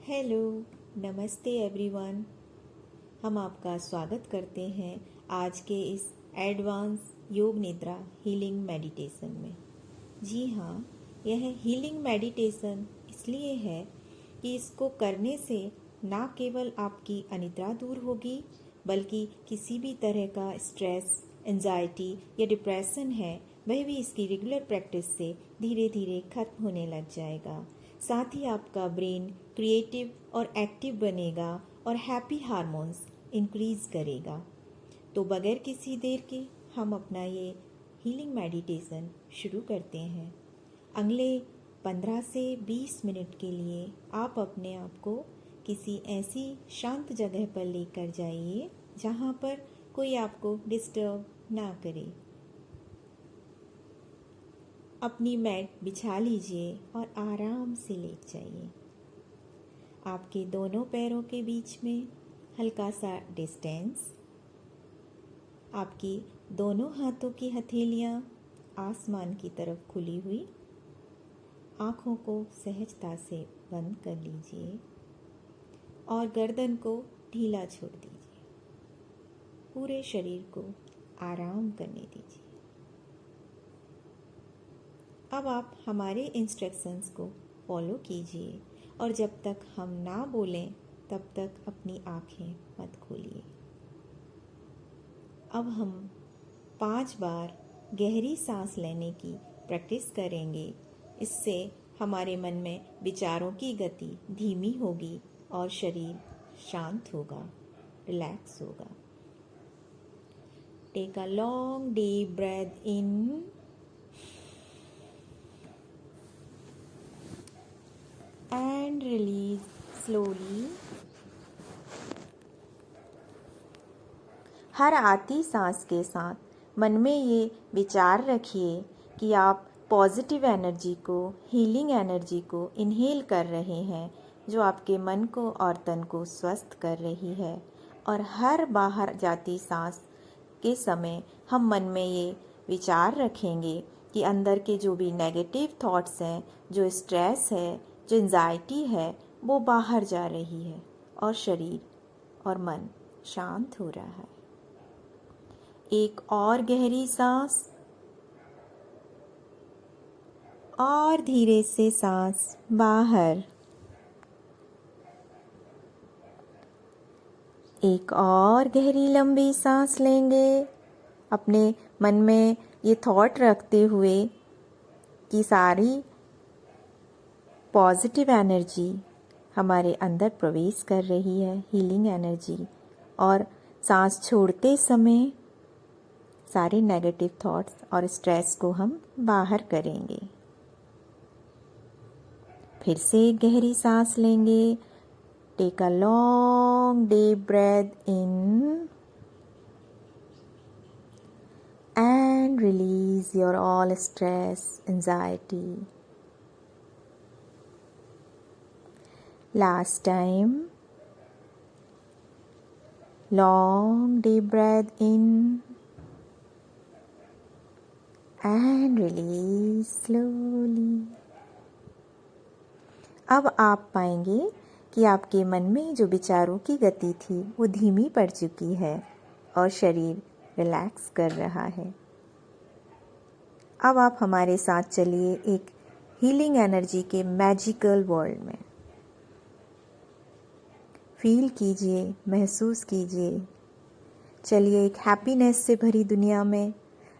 Hello, नमस्ते everyone. हम आपका स्वागत करते हैं आज के इस एडवांस योग निद्रा हीलिंग मेडिटेशन में। जी हाँ, यह हीलिंग मेडिटेशन इसलिए है कि इसको करने से ना केवल आपकी अनिद्रा दूर होगी, बल्कि किसी भी तरह का स्ट्रेस, एंजाइटी या डिप्रेशन है, वह भी इसकी रेगुलर प्रैक्टिस से धीरे धीरे खत्म होने लग जाएगा। साथ ही आपका ब्रेन क्रिएटिव और एक्टिव बनेगा और हैप्पी हार्मोन्स इंक्रीज करेगा। तो बगैर किसी देर के हम अपना ये हीलिंग मेडिटेशन शुरू करते हैं। अगले 15 से 20 मिनट के लिए आप अपने आप को किसी ऐसी शांत जगह पर लेकर जाइए जहाँ पर कोई आपको डिस्टर्ब ना करे। अपनी मैट बिछा लीजिए और आराम से लेट जाइए। आपके दोनों पैरों के बीच में हल्का सा डिस्टेंस। आपकी दोनों हाथों की हथेलियां आसमान की तरफ खुली हुई। आँखों को सहजता से बंद कर लीजिए और गर्दन को ढीला छोड़ दीजिए। पूरे शरीर को आराम करने दीजिए। अब आप हमारे इंस्ट्रक्शंस को फॉलो कीजिए और जब तक हम ना बोलें तब तक अपनी आँखें मत खोलिए। अब हम 5 बार गहरी सांस लेने की प्रैक्टिस करेंगे। इससे हमारे मन में विचारों की गति धीमी होगी और शरीर शांत होगा, रिलैक्स होगा। Take a long deep breath in and release slowly। हर आती सांस के साथ मन में ये विचार रखिए कि आप पॉजिटिव एनर्जी को, हीलिंग एनर्जी को इनहेल कर रहे हैं, जो आपके मन को और तन को स्वस्थ कर रही है। और हर बाहर जाती सांस के समय हम मन में ये विचार रखेंगे कि अंदर के जो भी नेगेटिव थॉट्स हैं, जो स्ट्रेस है, जो एंजाइटी है, वो बाहर जा रही है और शरीर और मन शांत हो रहा है। एक और गहरी सांस और धीरे से सांस बाहर। एक और गहरी लंबी सांस लेंगे, अपने मन में ये थॉट रखते हुए कि सारी पॉजिटिव एनर्जी हमारे अंदर प्रवेश कर रही है, हीलिंग एनर्जी। और सांस छोड़ते समय सारे नेगेटिव थॉट्स और स्ट्रेस को हम बाहर करेंगे। फिर से एक गहरी सांस लेंगे। Take a long deep breath in and release your all stress, anxiety. Last time. Long deep breath in and release slowly. अब आप पाएंगे कि आपके मन में जो विचारों की गति थी वो धीमी पड़ चुकी है और शरीर रिलैक्स कर रहा है। अब आप हमारे साथ चलिए एक हीलिंग एनर्जी के मैजिकल वर्ल्ड में। फील कीजिए, महसूस कीजिए। चलिए एक हैप्पीनेस से भरी दुनिया में,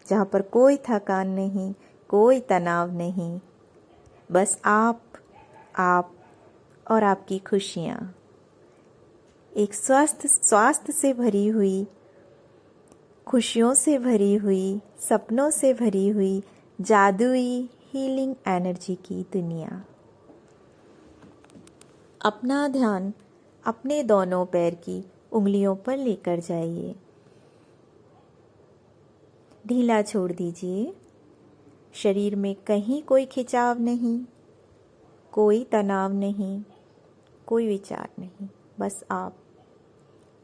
जहाँ पर कोई थकान नहीं, कोई तनाव नहीं, बस आप और आपकी खुशियाँ। एक स्वास्थ्य से भरी हुई, खुशियों से भरी हुई, सपनों से भरी हुई जादुई हीलिंग एनर्जी की दुनिया। अपना ध्यान अपने दोनों पैर की उंगलियों पर लेकर जाइए। ढीला छोड़ दीजिए। शरीर में कहीं कोई खिंचाव नहीं, कोई तनाव नहीं, कोई विचार नहीं, बस आप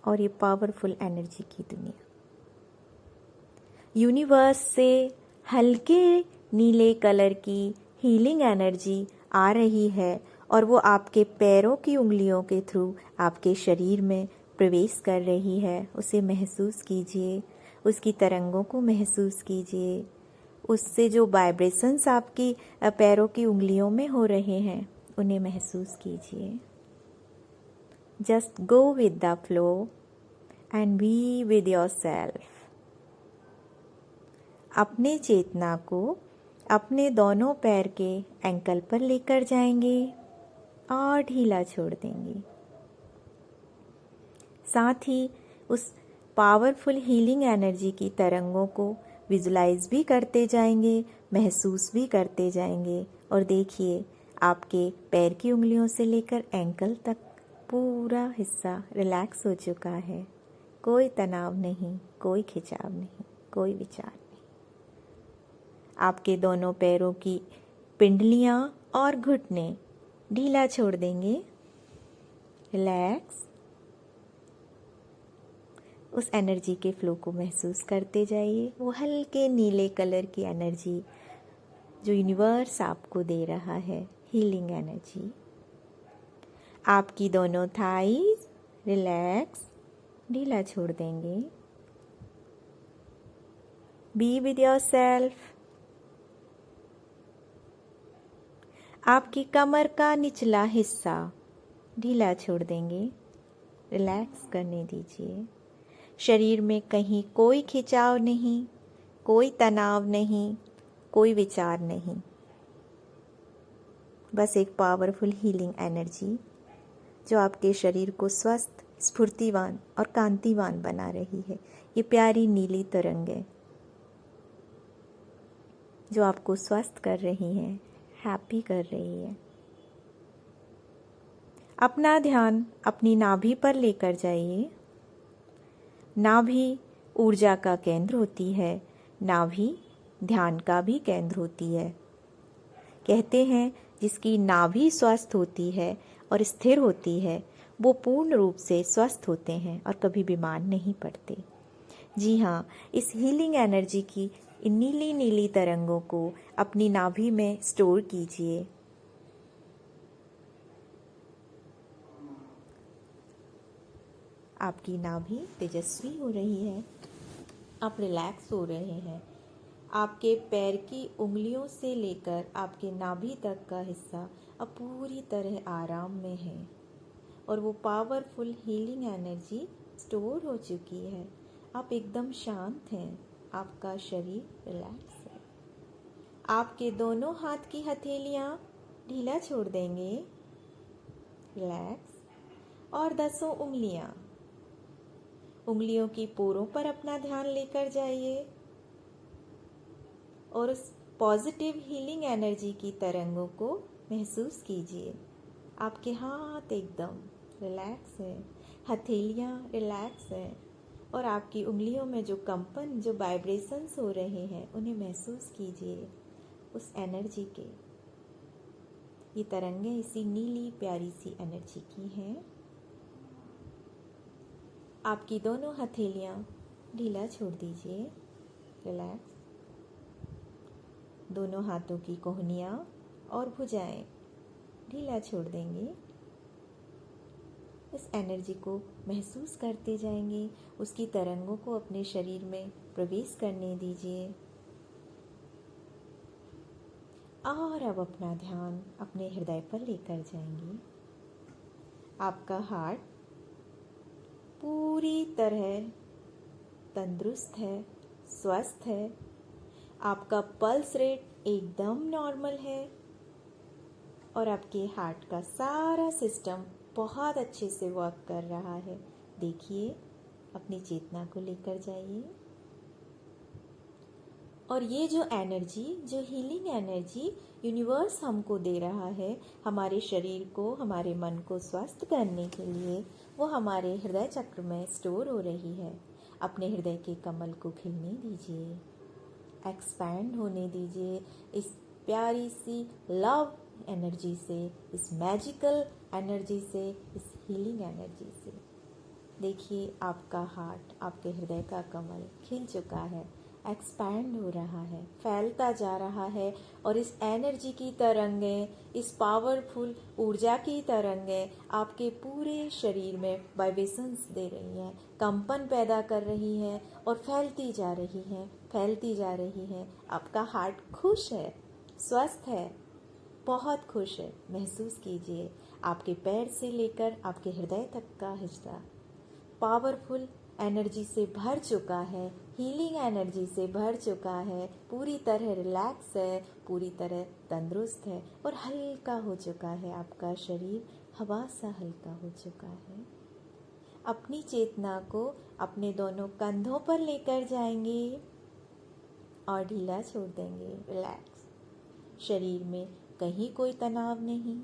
और ये पावरफुल एनर्जी की दुनिया। यूनिवर्स से हल्के नीले कलर की हीलिंग एनर्जी आ रही है और वो आपके पैरों की उंगलियों के थ्रू आपके शरीर में प्रवेश कर रही है। उसे महसूस कीजिए, उसकी तरंगों को महसूस कीजिए, उससे जो वाइब्रेशंस आपकी पैरों की उंगलियों में हो रहे हैं उन्हें महसूस कीजिए। Just go with the flow and be with yourself. अपने चेतना को अपने दोनों पैर के एंकल पर लेकर जाएंगे और ढीला छोड़ देंगे। साथ ही उस पावरफुल हीलिंग एनर्जी की तरंगों को विजुलाइज भी करते जाएंगे, महसूस भी करते जाएंगे। और देखिए, आपके पैर की उंगलियों से लेकर एंकल तक पूरा हिस्सा रिलैक्स हो चुका है। कोई तनाव नहीं, कोई खिंचाव नहीं, कोई विचार नहीं। आपके दोनों पैरों की पिंडलियां और घुटने ढीला छोड़ देंगे। रिलैक्स। उस एनर्जी के फ्लो को महसूस करते जाइए। वो हल्के नीले कलर की एनर्जी जो यूनिवर्स आपको दे रहा है, हीलिंग एनर्जी। आपकी दोनों थाइज रिलैक्स, ढीला छोड़ देंगे। Be with yourself. आपकी कमर का निचला हिस्सा ढीला छोड़ देंगे, रिलैक्स करने दीजिए। शरीर में कहीं कोई खिंचाव नहीं, कोई तनाव नहीं, कोई विचार नहीं। बस एक पावरफुल हीलिंग एनर्जी जो आपके शरीर को स्वस्थ, स्फूर्तिवान और कांतिवान बना रही है। ये प्यारी नीली तरंग है जो आपको स्वस्थ कर रही है, हैप्पी कर रही है। अपना ध्यान अपनी नाभि पर लेकर जाइए। नाभि ऊर्जा का केंद्र होती है, नाभि ध्यान का भी केंद्र होती है। कहते हैं जिसकी नाभि स्वस्थ होती है और स्थिर होती है वो पूर्ण रूप से स्वस्थ होते हैं और कभी बीमार नहीं पड़ते। जी हाँ, इस हीलिंग एनर्जी की इन नीली नीली तरंगों को अपनी नाभि में स्टोर कीजिए। आपकी नाभि तेजस्वी हो रही है, आप रिलैक्स हो रहे हैं। आपके पैर की उंगलियों से लेकर आपके नाभि तक का हिस्सा अब पूरी तरह आराम में है और वो पावरफुल हीलिंग एनर्जी स्टोर हो चुकी है। आप एकदम शांत हैं, आपका शरीर रिलैक्स है। आपके दोनों हाथ की हथेलियां ढीला छोड़ देंगे, रिलैक्स। और 10 उंगलियों की पोरों पर अपना ध्यान लेकर जाइए और उस पॉजिटिव हीलिंग एनर्जी की तरंगों को महसूस कीजिए। आपके हाथ एकदम रिलैक्स है, हथेलियां रिलैक्स है और आपकी उंगलियों में जो कंपन, जो वाइब्रेशंस हो रहे हैं उन्हें महसूस कीजिए, उस एनर्जी के। ये तरंगें इसी नीली प्यारी सी एनर्जी की हैं। आपकी दोनों हथेलियां ढीला छोड़ दीजिए, रिलैक्स। दोनों हाथों की कोहनियां और भुजाएं ढीला छोड़ देंगे। इस एनर्जी को महसूस करते जाएंगे, उसकी तरंगों को अपने शरीर में प्रवेश करने दीजिए। और अब अपना ध्यान अपने हृदय पर लेकर जाएंगे। आपका हार्ट पूरी तरह तंदुरुस्त है, स्वस्थ है। आपका पल्स रेट एकदम नॉर्मल है और आपके हार्ट का सारा सिस्टम बहुत अच्छे से वर्क कर रहा है। देखिए, अपनी चेतना को लेकर जाइए और ये जो एनर्जी, जो हीलिंग एनर्जी यूनिवर्स हमको दे रहा है, हमारे शरीर को, हमारे मन को स्वस्थ करने के लिए, वो हमारे हृदय चक्र में स्टोर हो रही है। अपने हृदय के कमल को खिलने दीजिए, एक्सपैंड होने दीजिए इस प्यारी सी लव एनर्जी से, इस मैजिकल एनर्जी से, इस हीलिंग एनर्जी से। देखिए, आपका हार्ट, आपके हृदय का कमल खिल चुका है। एक्सपैंड हो रहा है, फैलता जा रहा है। और इस एनर्जी की तरंगें, इस पावरफुल ऊर्जा की तरंगें आपके पूरे शरीर में वाइब्रेशंस दे रही हैं, कंपन पैदा कर रही हैं और फैलती जा रही हैं, फैलती जा रही हैं। आपका हार्ट खुश है, स्वस्थ है, बहुत खुश है। महसूस कीजिए आपके पैर से लेकर आपके हृदय तक का हिस्सा पावरफुल एनर्जी से भर चुका है, हीलिंग एनर्जी से भर चुका है, पूरी तरह रिलैक्स है, पूरी तरह तंदुरुस्त है और हल्का हो चुका है। आपका शरीर हवा सा हल्का हो चुका है। अपनी चेतना को अपने दोनों कंधों पर लेकर जाएंगे और ढीला छोड़ देंगे, रिलैक्स। शरीर में कहीं कोई तनाव नहीं,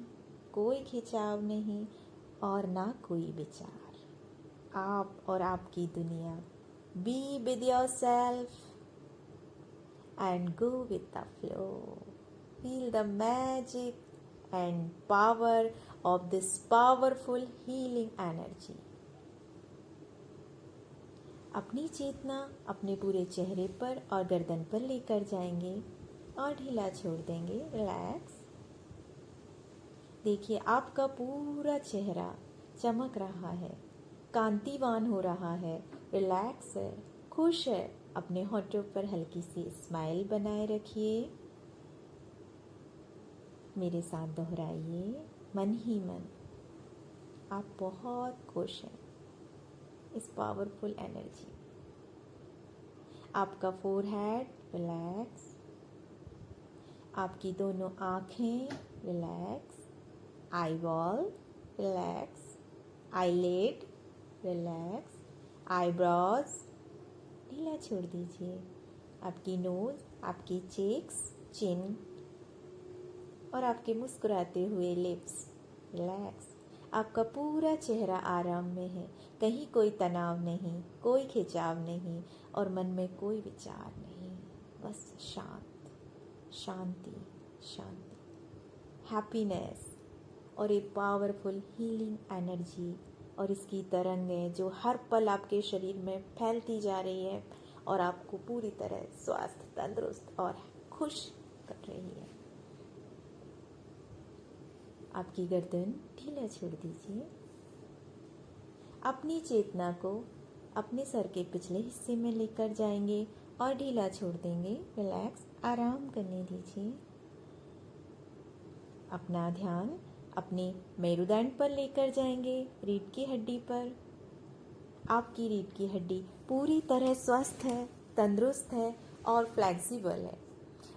कोई खिंचाव नहीं और ना कोई विचार। आप और आपकी दुनिया। Be with yourself and go with the flow. Feel the magic and power of this powerful healing energy. अपनी चेतना अपने पूरे चेहरे पर और गर्दन पर लेकर जाएंगे और ढीला छोड़ देंगे, रिलैक्स। देखिए आपका पूरा चेहरा चमक रहा है, कांतिवान हो रहा है, रिलैक्स है, खुश है। अपने होठों पर हल्की सी स्माइल बनाए रखिए। मेरे साथ दोहराइए मन ही मन। आप बहुत खुश हैं इस पावरफुल एनर्जी। आपका फोरहेड रिलैक्स, आपकी दोनों आँखें relax, eyeball relax, eyelid relax, eyebrows ढीला छोड़ दीजिए। आपकी नोज, आपकी चेक्स, चिन और आपके मुस्कुराते हुए लिप्स रिलैक्स। आपका पूरा चेहरा आराम में है, कहीं कोई तनाव नहीं, कोई खिंचाव नहीं और मन में कोई विचार नहीं, बस शांत, शांति, शांति, हैप्पीनेस और एक पावरफुल हीलिंग एनर्जी और इसकी तरंगें जो हर पल आपके शरीर में फैलती जा रही है और आपको पूरी तरह स्वस्थ, तंदुरुस्त और खुश कर रही है। आपकी गर्दन ढीला छोड़ दीजिए। अपनी चेतना को अपने सर के पिछले हिस्से में लेकर जाएंगे और ढीला छोड़ देंगे, रिलैक्स, आराम करने दीजिए। अपना ध्यान अपने मेरुदंड पर लेकर जाएंगे, रीढ़ की हड्डी पर। आपकी रीढ़ की हड्डी पूरी तरह स्वस्थ है, तंदुरुस्त है और फ्लेक्सिबल है।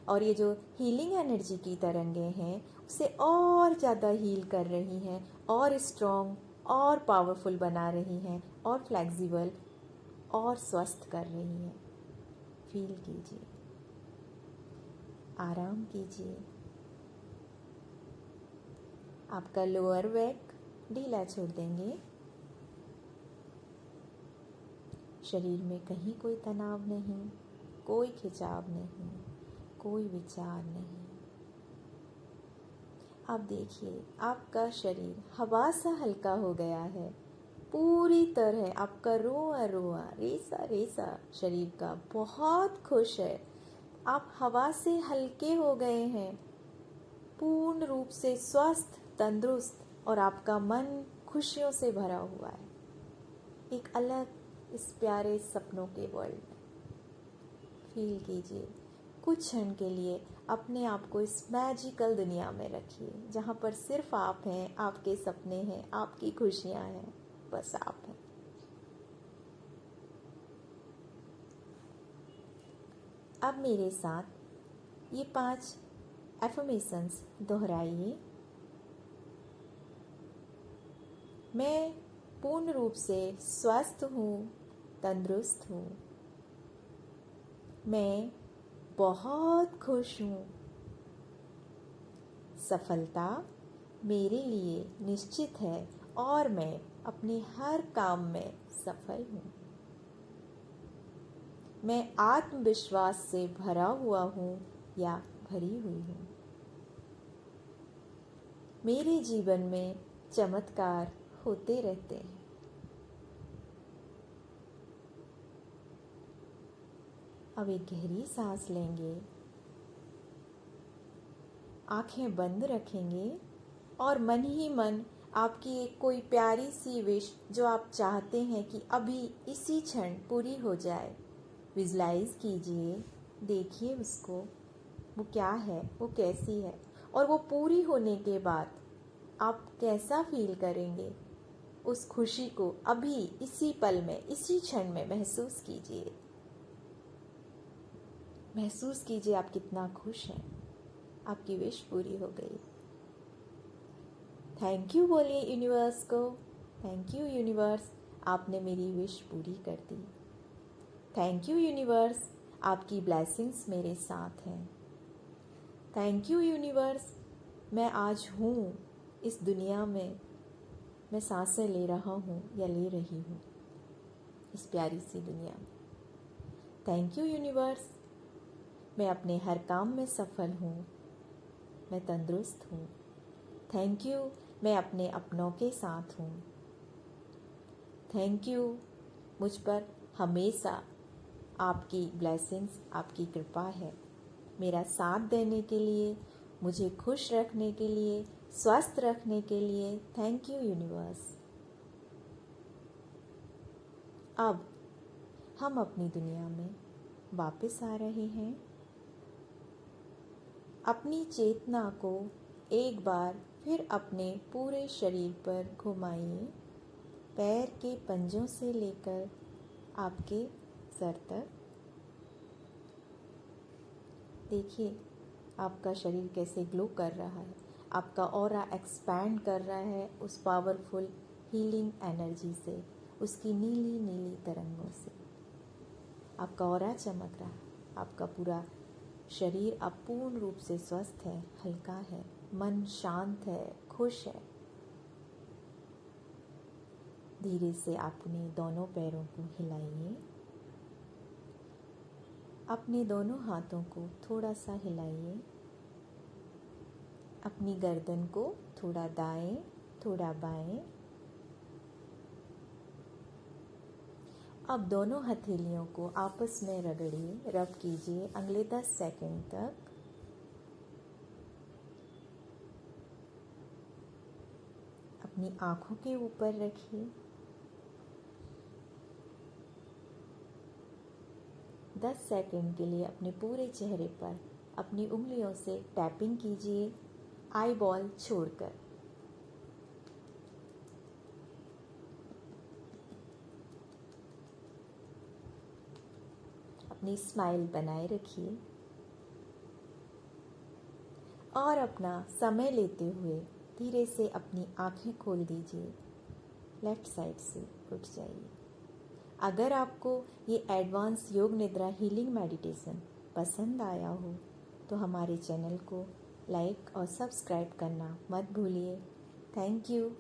और ये जो हीलिंग एनर्जी की तरंगें हैं उसे और ज़्यादा हील कर रही हैं और स्ट्रॉन्ग और पावरफुल बना रही हैं और फ्लेक्सिबल और स्वस्थ कर रही हैं। फील कीजिए, आराम कीजिए। आपका लोअर बैक ढीला छोड़ देंगे। शरीर में कहीं कोई तनाव नहीं, कोई खिंचाव नहीं, कोई विचार नहीं। आप देखिए आपका शरीर हवा सा हल्का हो गया है, पूरी तरह आपका रोआ रोआ, रेसा रेसा शरीर का बहुत खुश है। आप हवा से हल्के हो गए हैं, पूर्ण रूप से स्वस्थ, तंदुरुस्त और आपका मन खुशियों से भरा हुआ है। एक अलग इस प्यारे सपनों के वर्ल्ड में फील कीजिए। कुछ क्षण के लिए अपने आप को इस मैजिकल दुनिया में रखिए जहाँ पर सिर्फ आप हैं, आपके सपने हैं, आपकी खुशियाँ हैं, बस आप हैं। अब मेरे साथ ये 5 एफर्मेशंस दोहराइए। मैं पूर्ण रूप से स्वस्थ हूँ, तंदुरुस्त हूँ। मैं बहुत खुश हूँ। सफलता मेरे लिए निश्चित है और मैं अपने हर काम में सफल हूँ। मैं आत्मविश्वास से भरा हुआ हूँ या भरी हुई हूँ। मेरे जीवन में चमत्कार होते रहते हैं। अब एक गहरी सांस लेंगे, आंखें बंद रखेंगे और मन ही मन आपकी एक कोई प्यारी सी विश जो आप चाहते हैं कि अभी इसी क्षण पूरी हो जाए, विजुलाइज कीजिए। देखिए उसको, वो क्या है, वो कैसी है, और वो पूरी होने के बाद आप कैसा फील करेंगे। उस खुशी को अभी इसी पल में, इसी क्षण में महसूस कीजिए। महसूस कीजिए आप कितना खुश हैं, आपकी विश पूरी हो गई। थैंक यू बोलिए यूनिवर्स को। थैंक यू यूनिवर्स, आपने मेरी विश पूरी कर दी। थैंक यू यूनिवर्स, आपकी ब्लेसिंग्स मेरे साथ हैं। थैंक यू यूनिवर्स, मैं आज हूँ इस दुनिया में, मैं सांसें ले रहा हूँ या ले रही हूँ इस प्यारी सी दुनिया में। थैंक यू यूनिवर्स, मैं अपने हर काम में सफल हूँ, मैं तंदुरुस्त हूँ। थैंक यू, मैं अपने अपनों के साथ हूँ। थैंक यू, मुझ पर हमेशा आपकी ब्लेसिंग्स, आपकी कृपा है, मेरा साथ देने के लिए, मुझे खुश रखने के लिए, स्वस्थ रखने के लिए। Thank you universe. अब हम अपनी दुनिया में वापस आ रहे हैं। अपनी चेतना को एक बार फिर अपने पूरे शरीर पर घुमाइए, पैर के पंजों से लेकर आपके सर तक। देखिए आपका शरीर कैसे ग्लो कर रहा है, आपका ऑरा एक्सपैंड कर रहा है उस पावरफुल हीलिंग एनर्जी से, उसकी नीली नीली तरंगों से। आपका ऑरा चमक रहा है, आपका पूरा शरीर अब पूर्ण रूप से स्वस्थ है, हल्का है, मन शांत है, खुश है। धीरे से अपने दोनों पैरों को हिलाइए, अपने दोनों हाथों को थोड़ा सा हिलाइए, अपनी गर्दन को थोड़ा दाएं, थोड़ा बाएं। अब दोनों हथेलियों को आपस में रगड़िए, रब कीजिए अगले 10 सेकंड तक। अपनी आंखों के ऊपर रखिए। 10 सेकंड के लिए अपने पूरे चेहरे पर अपनी उंगलियों से टैपिंग कीजिए, आई बॉल छोड़कर। अपनी स्माइल बनाए रखिए और अपना समय लेते हुए धीरे से अपनी आंखें खोल दीजिए। लेफ्ट साइड से उठ जाइए। अगर आपको ये एडवांस योग निद्रा हीलिंग मेडिटेशन पसंद आया हो तो हमारे चैनल को लाइक और सब्सक्राइब करना मत भूलिए। Thank you.